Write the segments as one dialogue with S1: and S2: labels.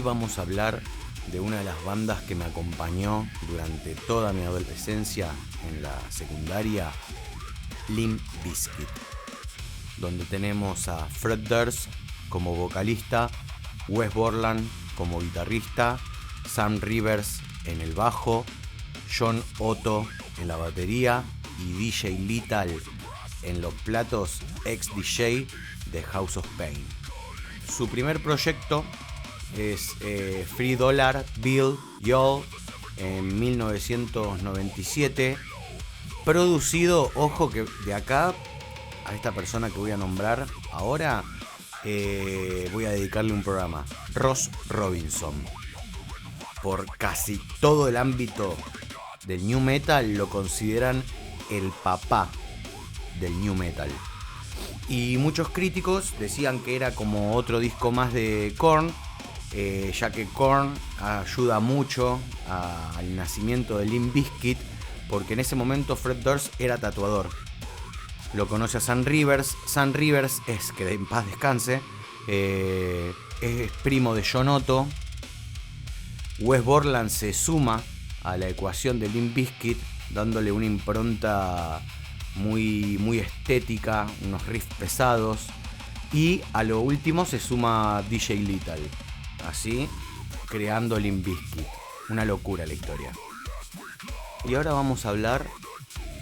S1: vamos a hablar de una de las bandas que me acompañó durante toda mi adolescencia en la secundaria, Limp Bizkit, donde tenemos a Fred Durst como vocalista, Wes Borland como guitarrista, Sam Rivers en el bajo, John Otto en la batería y DJ Lethal en los platos, ex DJ de House of Pain. Su primer proyecto es Free Dollar Bill Y'all en 1997, producido, ojo que de acá a esta persona que voy a nombrar ahora voy a dedicarle un programa, Ross Robinson. Por casi todo el ámbito del new metal lo consideran el papá del new metal. Y muchos críticos decían que era como otro disco más de Korn, ya que Korn ayuda mucho al nacimiento de Limp Bizkit, porque en ese momento Fred Durst era tatuador. Lo conoce a Sam Rivers. Sam Rivers es, que en paz descanse, es primo de John Otto. Wes Borland se suma a la ecuación de Limp Bizkit, dándole una impronta muy estética, unos riffs pesados, y a lo último se suma DJ Lethal, así creando Limp Bizkit. Una locura la historia. Y ahora vamos a hablar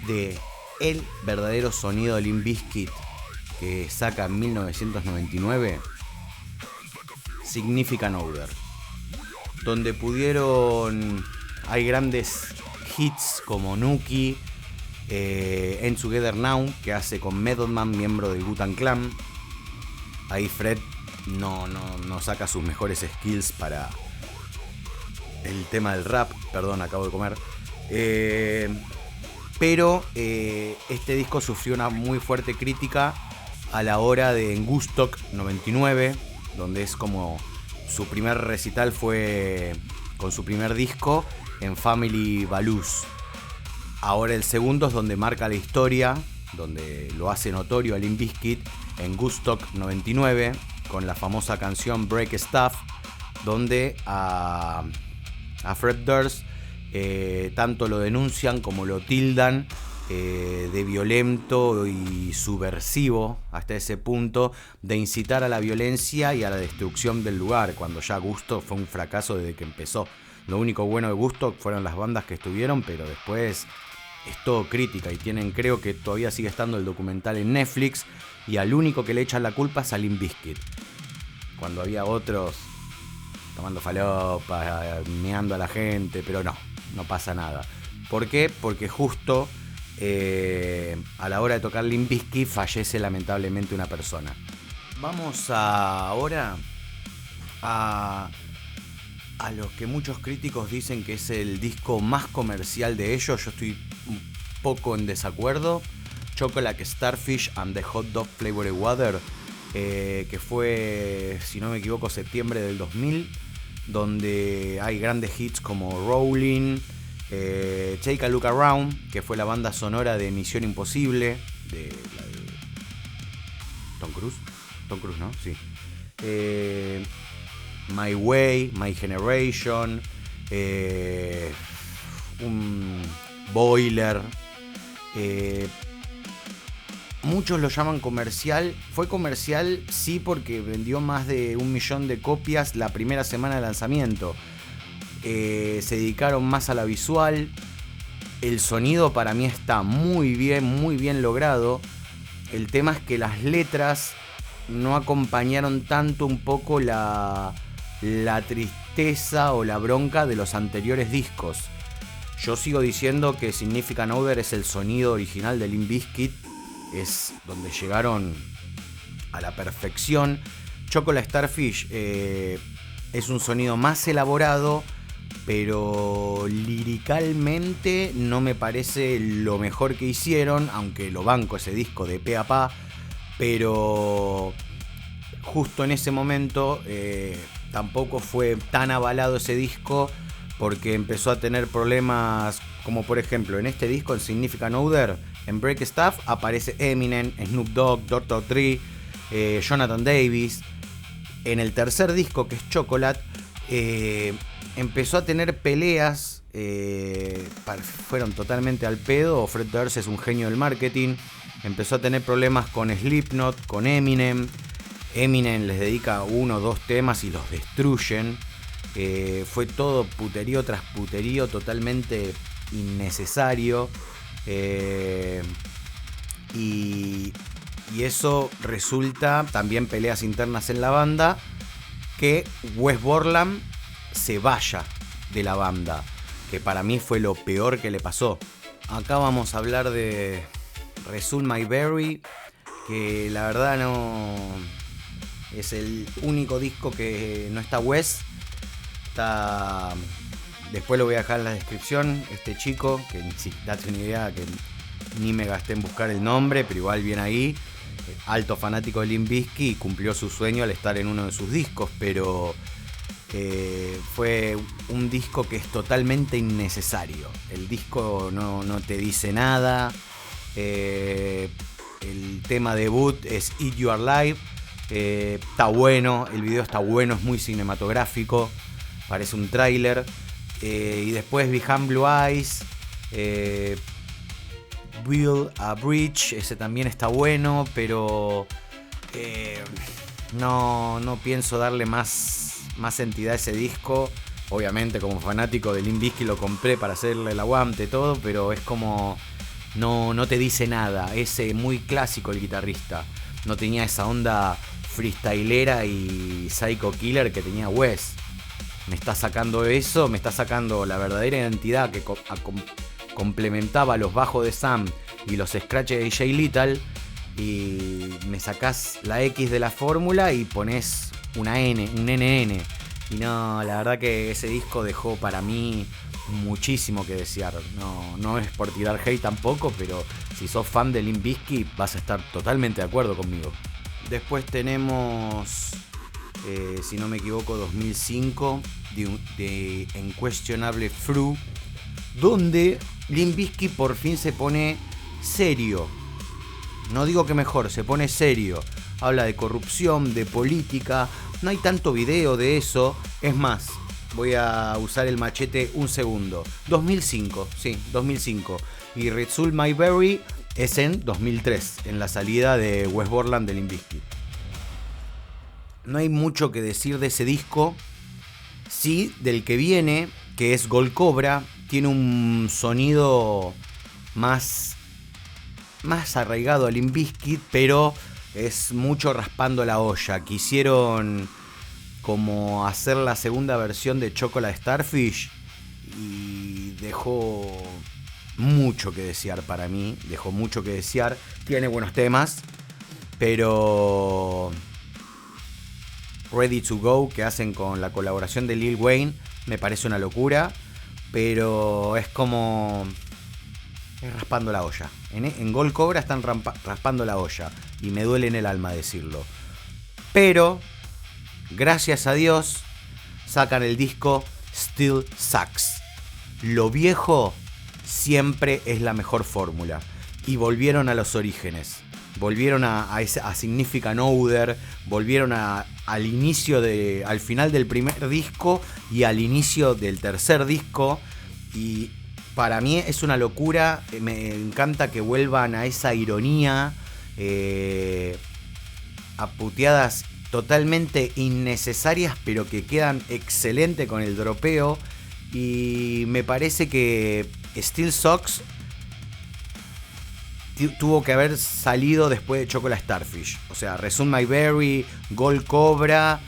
S1: de el verdadero sonido de Limp Bizkit, que saca en 1999, Significant Other, donde hay grandes hits como Nuki, End Together Now, que hace con Method Man, miembro del Wu-Tang Clan. Ahí Fred no saca sus mejores skills para el tema del rap. Perdón, acabo de comer. Pero este disco sufrió una muy fuerte crítica a la hora de en Woodstock 99, donde es como su primer recital fue con su primer disco en Family Values. Ahora el segundo es donde marca la historia, donde lo hace notorio a Limp Bizkit en Woodstock 99 con la famosa canción Break Stuff, donde a Fred Durst tanto lo denuncian como lo tildan de violento y subversivo, hasta ese punto de incitar a la violencia y a la destrucción del lugar, cuando ya Woodstock fue un fracaso desde que empezó. Lo único bueno de Woodstock fueron las bandas que estuvieron, pero después es todo crítica, y creo que todavía sigue estando el documental en Netflix, y al único que le echan la culpa es a Limp Bizkit, cuando había otros tomando falopa, meando a la gente, pero no pasa nada. ¿Por qué? Porque justo a la hora de tocar Limp Bizkit fallece lamentablemente una persona. Vamos ahora a lo que muchos críticos dicen que es el disco más comercial de ellos. Yo estoy un poco en desacuerdo. Chocolate Starfish and the Hot Dog Flavored Water, que fue, si no me equivoco, septiembre del 2000, donde hay grandes hits como Rolling, Take a Look Around, que fue la banda sonora de Misión Imposible, de Tom Cruise, ¿no? Sí. My Way, My Generation, un Boiler. Muchos lo llaman comercial. Fue comercial, sí, porque vendió más de 1 millón de copias la primera semana de lanzamiento. Se dedicaron más a la visual. El sonido para mí está muy bien logrado. El tema es que las letras no acompañaron tanto un poco la tristeza o la bronca de los anteriores discos. Yo sigo diciendo que Significant Other es el sonido original de Limp Bizkit. Es donde llegaron a la perfección. Chocolate Starfish es un sonido más elaborado, pero liricalmente no me parece lo mejor que hicieron, aunque lo banco ese disco de pe a pa. Pero justo en ese momento tampoco fue tan avalado ese disco, porque empezó a tener problemas, como por ejemplo en este disco, en Significant Other, en Break Stuff aparece Eminem, Snoop Dogg, Dr. Dre, Jonathan Davis. En el tercer disco, que es Chocolate, empezó a tener peleas, fueron totalmente al pedo. Fred Durst es un genio del marketing. Empezó a tener problemas con Slipknot, con Eminem. Eminem les dedica 1 o 2 temas y los destruyen. Fue todo puterío tras puterío, totalmente innecesario. Y eso resulta también peleas internas en la banda, que Wes Borland se vaya de la banda, que para mí fue lo peor que le pasó. Acá vamos a hablar de Resume My Berry, que la verdad no es el único disco que no está Wes. Está, después lo voy a dejar en la descripción, este chico, que si date una idea que ni me gasté en buscar el nombre, pero igual viene ahí, alto fanático de Limp Bizkit, y cumplió su sueño al estar en uno de sus discos, pero fue un disco que es totalmente innecesario. El disco no te dice nada. El tema debut es Eat You Alive. Está bueno, el video está bueno, es muy cinematográfico, parece un tráiler. Y después Behind Blue Eyes, Build a Bridge, ese también está bueno, pero no pienso darle más entidad a ese disco. Obviamente como fanático de Limp Bizkit lo compré para hacerle el aguante, todo, pero es como no te dice nada. Es muy clásico el guitarrista, no tenía esa onda freestylera y psycho killer que tenía Wes. Me está sacando eso, me está sacando la verdadera identidad que complementaba los bajos de Sam y los scratches de Jay Little, y me sacás la X de la fórmula y pones una N, un NN. Y no, la verdad que ese disco dejó para mí muchísimo que desear. No es por tirar hate tampoco, pero si sos fan de Limp Bizkit vas a estar totalmente de acuerdo conmigo. Después tenemos, si no me equivoco, 2005, de Unquestionable Fruit, donde Limp Bizkit por fin se pone serio. No digo que mejor, se pone serio. Habla de corrupción, de política. No hay tanto video de eso. Es más, voy a usar el machete un segundo. 2005, sí, 2005. Y Resume My Berry es en 2003, en la salida de Wes Borland de Limp Bizkit. No hay mucho que decir de ese disco. Sí, del que viene, que es Gold Cobra. Tiene un sonido más arraigado a Limp Bizkit, pero es mucho raspando la olla. Quisieron como hacer la segunda versión de Chocolate Starfish y dejó mucho que desear para mí. Dejó mucho que desear. Tiene buenos temas, pero Ready to Go, que hacen con la colaboración de Lil Wayne, me parece una locura, pero es como raspando la olla. En Gold Cobra están raspando la olla y me duele en el alma decirlo. Pero, gracias a Dios, sacan el disco Still Sucks. Lo viejo siempre es la mejor fórmula. Y volvieron a los orígenes. Volvieron a Significant Other. Volvieron al inicio al final del primer disco y al inicio del tercer disco. Y para mí es una locura. Me encanta que vuelvan a esa ironía, a puteadas totalmente innecesarias, pero que quedan excelente con el dropeo. Y me parece que Still Sucks tuvo que haber salido después de Chocolate Starfish. O sea, Resume My Berry, Gold Cobra,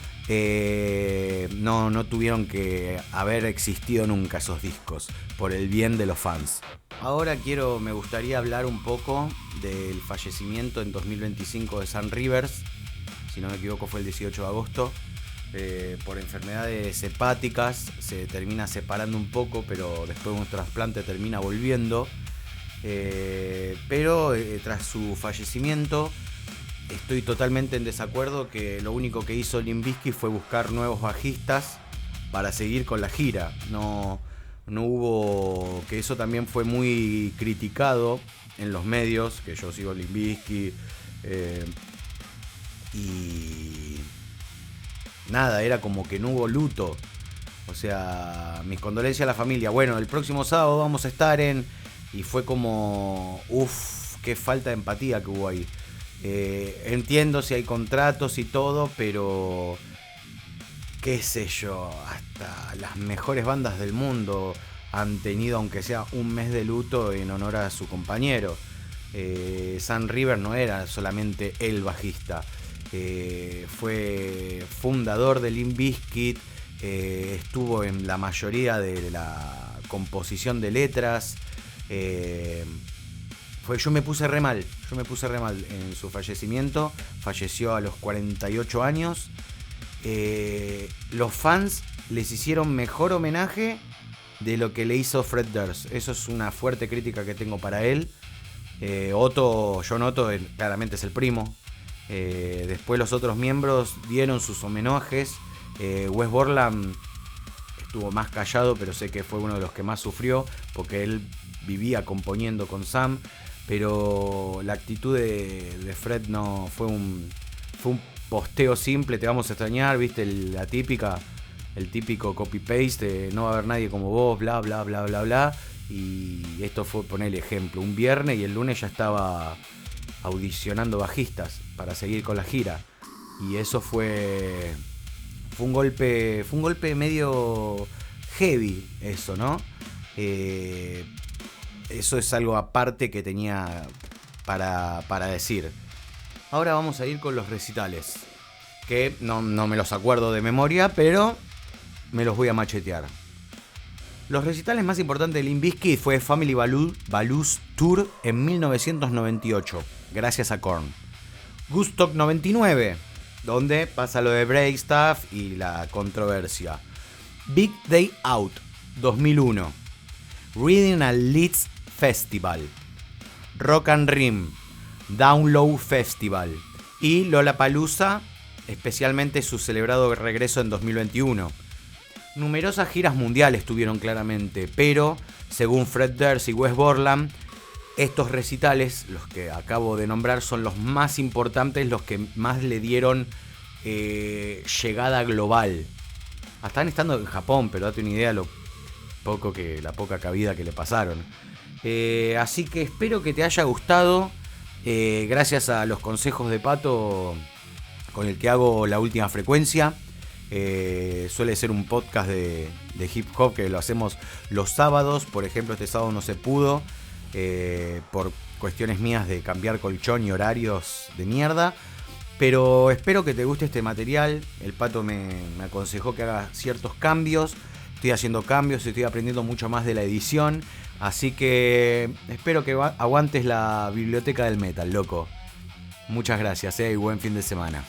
S1: no tuvieron que haber existido nunca esos discos, por el bien de los fans. Ahora me gustaría hablar un poco del fallecimiento en 2025 de Sam Rivers. Si no me equivoco fue el 18 de agosto. Por enfermedades hepáticas se termina separando un poco, pero después de un trasplante termina volviendo. Pero tras su fallecimiento estoy totalmente en desacuerdo, que lo único que hizo Limp Bizkit fue buscar nuevos bajistas para seguir con la gira. No hubo, que eso también fue muy criticado en los medios, que yo sigo Limp Bizkit, y nada, era como que no hubo luto. O sea, mis condolencias a la familia. Bueno, el próximo sábado vamos a estar en... Y fue como... Uff, qué falta de empatía que hubo ahí. Entiendo si hay contratos y todo, pero... Qué sé yo, hasta las mejores bandas del mundo han tenido, aunque sea un mes de luto en honor a su compañero. Sam River no era solamente el bajista. Fue fundador de Limp Bizkit. Estuvo en la mayoría de la composición de letras. Yo me puse re mal en su fallecimiento. Falleció a los 48 años. Los fans les hicieron mejor homenaje de lo que le hizo Fred Durst. Eso es una fuerte crítica que tengo para él. John Otto claramente es el primo. Después los otros miembros dieron sus homenajes. Wes Borland estuvo más callado, pero sé que fue uno de los que más sufrió, porque él vivía componiendo con Sam. Pero la actitud de Fred no fue un posteo simple, te vamos a extrañar, viste, el típico copy-paste, no va a haber nadie como vos, bla, bla, bla, bla, bla. Y esto fue poner el ejemplo, un viernes, y el lunes ya estaba audicionando bajistas para seguir con la gira. Y eso fue un golpe medio heavy, eso, ¿no? Eso es algo aparte que tenía para decir. Ahora vamos a ir con los recitales, que no me los acuerdo de memoria, pero me los voy a machetear. Los recitales más importantes de Limp Bizkit fue Family Values Tour en 1998, gracias a Korn. Woodstock 99, donde pasa lo de Break Stuff y la controversia. Big Day Out 2001, Reading at Leeds Festival, Rock and Rim, Down Low Festival y Lollapalooza, especialmente su celebrado regreso en 2021. Numerosas giras mundiales tuvieron claramente, pero según Fred Durst y Wes Borland, estos recitales, los que acabo de nombrar, son los más importantes, los que más le dieron llegada global. Están estando en Japón, pero date una idea la poca cabida que le pasaron. Así que espero que te haya gustado. Gracias a los consejos de Pato con el que hago la última frecuencia. Suele ser un podcast de hip hop que lo hacemos los sábados. Por ejemplo, este sábado no se pudo por cuestiones mías de cambiar colchón y horarios de mierda. Pero espero que te guste este material. El Pato me aconsejó que haga ciertos cambios. Estoy haciendo cambios, estoy aprendiendo mucho más de la edición. Así que espero que aguantes la biblioteca del metal, loco. Muchas gracias, y buen fin de semana.